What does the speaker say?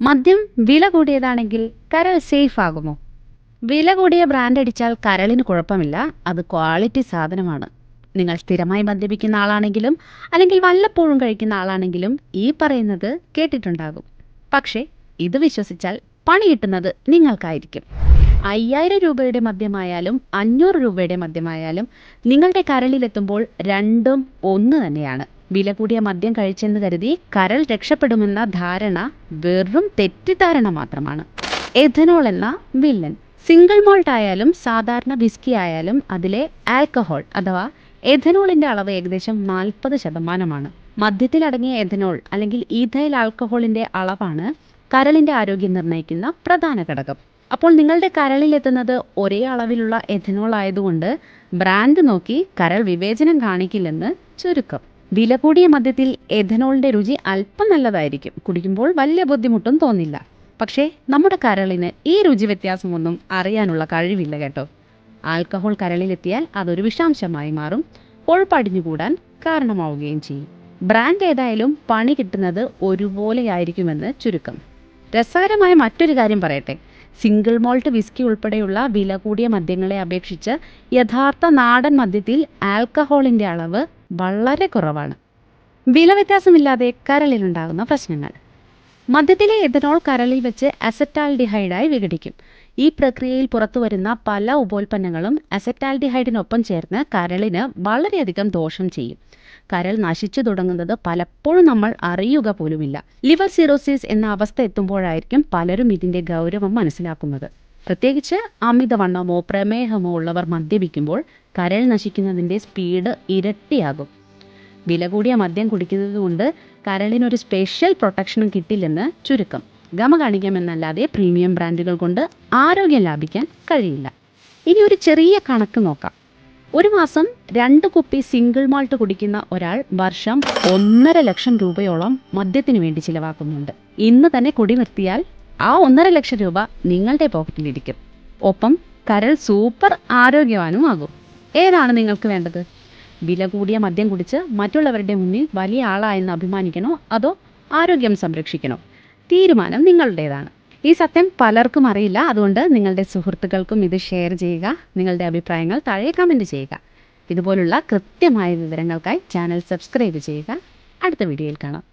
മദ്യം വില കൂടിയതാണെങ്കിൽ കരൾ സേഫ് ആകുമോ? വില കൂടിയ ബ്രാൻഡ് അടിച്ചാൽ കരളിന് കുഴപ്പമില്ല. അത് ക്വാളിറ്റി സാധനമാണ്. നിങ്ങൾ സ്ഥിരമായി മദ്യപിക്കുന്ന ആളാണെങ്കിലും അല്ലെങ്കിൽ വല്ലപ്പോഴും കഴിക്കുന്ന ആളാണെങ്കിലും ഈ പറയുന്നത് കേട്ടിട്ടുണ്ടാകും. പക്ഷേ ഇത് വിശ്വസിച്ചാൽ പണി കിട്ടുന്നത് നിങ്ങൾക്കായിരിക്കും. 5000 രൂപയുടെ മദ്യമായാലും 500 രൂപയുടെ മദ്യമായാലും നിങ്ങളുടെ കരളിലെത്തുമ്പോൾ രണ്ടും ഒന്ന് തന്നെയാണ്. വില കൂടിയ മദ്യം കഴിച്ചെന്ന് കരുതി കരൾ രക്ഷപ്പെടുമെന്ന ധാരണ വെറും തെറ്റിദ്ധാരണ മാത്രമാണ്. എഥനോൾ എന്ന വില്ലൻ. സിംഗിൾ മോൾട്ട് ആയാലും സാധാരണ വിസ്കി ആയാലും അതിലെ ആൽക്കഹോൾ അഥവാ എഥനോളിന്റെ അളവ് ഏകദേശം 40%. മദ്യത്തിലടങ്ങിയ എഥനോൾ അല്ലെങ്കിൽ ഈഥൈൽ ആൽക്കഹോളിന്റെ അളവാണ് കരളിന്റെ ആരോഗ്യം നിർണ്ണയിക്കുന്ന പ്രധാന ഘടകം. അപ്പോൾ നിങ്ങളുടെ കരളിലെത്തുന്നത് ഒരേ അളവിലുള്ള എഥനോൾ ആയതുകൊണ്ട് ബ്രാൻഡ് നോക്കി കരൾ വിവേചനം കാണിക്കില്ലെന്ന് ചുരുക്കം. വില കൂടിയ മദ്യത്തിൽ എഥനോളിന്റെ രുചി അല്പം നല്ലതായിരിക്കും. കുടിക്കുമ്പോൾ വലിയ ബുദ്ധിമുട്ടും തോന്നില്ല. പക്ഷേ നമ്മുടെ കരളിന് ഈ രുചി വ്യത്യാസമൊന്നും അറിയാനുള്ള കഴിവില്ല കേട്ടോ. ആൽക്കഹോൾ കരളിലെത്തിയാൽ അതൊരു വിഷാംശമായി മാറും, കൊഴുപ്പടിഞ്ഞുകൂടാൻ കാരണമാവുകയും ചെയ്യും. ബ്രാൻഡ് ഏതായാലും പണി കിട്ടുന്നത് ഒരുപോലെയായിരിക്കുമെന്ന് ചുരുക്കം. രസകരമായ മറ്റൊരു കാര്യം പറയട്ടെ. സിംഗിൾ മോൾട്ട് വിസ്കി ഉൾപ്പെടെയുള്ള വില കൂടിയ മദ്യങ്ങളെ അപേക്ഷിച്ച് യഥാർത്ഥ നാടൻ മദ്യത്തിൽ ആൽക്കഹോളിൻ്റെ അളവ് വളരെ കുറവാണ്. വില വ്യത്യാസമില്ലാതെ കരളിലുണ്ടാകുന്ന പ്രശ്നങ്ങൾ. മദ്യത്തിലെ എഥനോൾ കരളിൽ വെച്ച് അസറ്റാൽഡിഹൈഡായി വിഘടിക്കും. ഈ പ്രക്രിയയിൽ പുറത്തുവരുന്ന പല ഉപോൽപ്പന്നങ്ങളും അസറ്റാൽഡിഹൈഡിനൊപ്പം ചേർന്ന് കരളിന് വളരെയധികം ദോഷം ചെയ്യും. കരൾ നശിച്ചു തുടങ്ങുന്നത് പലപ്പോഴും നമ്മൾ അറിയുക പോലുമില്ല. ലിവർ സിറോസിസ് എന്ന അവസ്ഥ എത്തുമ്പോഴായിരിക്കും പലരും ഇതിൻ്റെ ഗൗരവം മനസ്സിലാക്കുന്നത്. പ്രത്യേകിച്ച് അമിതവണ്ണമോ പ്രമേഹമോ ഉള്ളവർ മദ്യപിക്കുമ്പോൾ കരൾ നശിക്കുന്നതിൻ്റെ സ്പീഡ് ഇരട്ടിയാകും. വില കൂടിയ മദ്യം കുടിക്കുന്നത് കൊണ്ട് കരളിനൊരു സ്പെഷ്യൽ പ്രൊട്ടക്ഷനും കിട്ടില്ലെന്ന് ചുരുക്കം. ഗമ കാണിക്കാമെന്നല്ലാതെ പ്രീമിയം ബ്രാൻഡുകൾ കൊണ്ട് ആരോഗ്യം ലാഭിക്കാൻ കഴിയില്ല. ഇനി ഒരു ചെറിയ കണക്ക് നോക്കാം. ഒരു മാസം 2 കുപ്പി സിംഗിൾ മാൾട്ട് കുടിക്കുന്ന ഒരാൾ വർഷം 1.5 ലക്ഷം രൂപയോളം മദ്യത്തിന് വേണ്ടി ചിലവാക്കുന്നുണ്ട്. ഇന്ന് തന്നെ കുടി നിർത്തിയാൽ ആ 1.5 ലക്ഷം രൂപ നിങ്ങളുടെ പോക്കറ്റിലിരിക്കും. ഒപ്പം കരൾ സൂപ്പർ ആരോഗ്യവാനും ആകും. ഏതാണ് നിങ്ങൾക്ക് വേണ്ടത്? വില കൂടിയ മദ്യം കുടിച്ച് മറ്റുള്ളവരുടെ മുന്നിൽ വലിയ ആളായെന്ന് അഭിമാനിക്കണോ അതോ ആരോഗ്യം സംരക്ഷിക്കണോ? തീരുമാനം നിങ്ങളുടേതാണ്. ഈ സത്യം പലർക്കും അറിയില്ല. അതുകൊണ്ട് നിങ്ങളുടെ സുഹൃത്തുക്കൾക്കും ഇത് ഷെയർ ചെയ്യുക. നിങ്ങളുടെ അഭിപ്രായങ്ങൾ താഴെ കമൻറ്റ് ചെയ്യുക. ഇതുപോലുള്ള കൃത്യമായ വിവരങ്ങൾക്കായി ചാനൽ സബ്സ്ക്രൈബ് ചെയ്യുക. അടുത്ത വീഡിയോയിൽ കാണാം.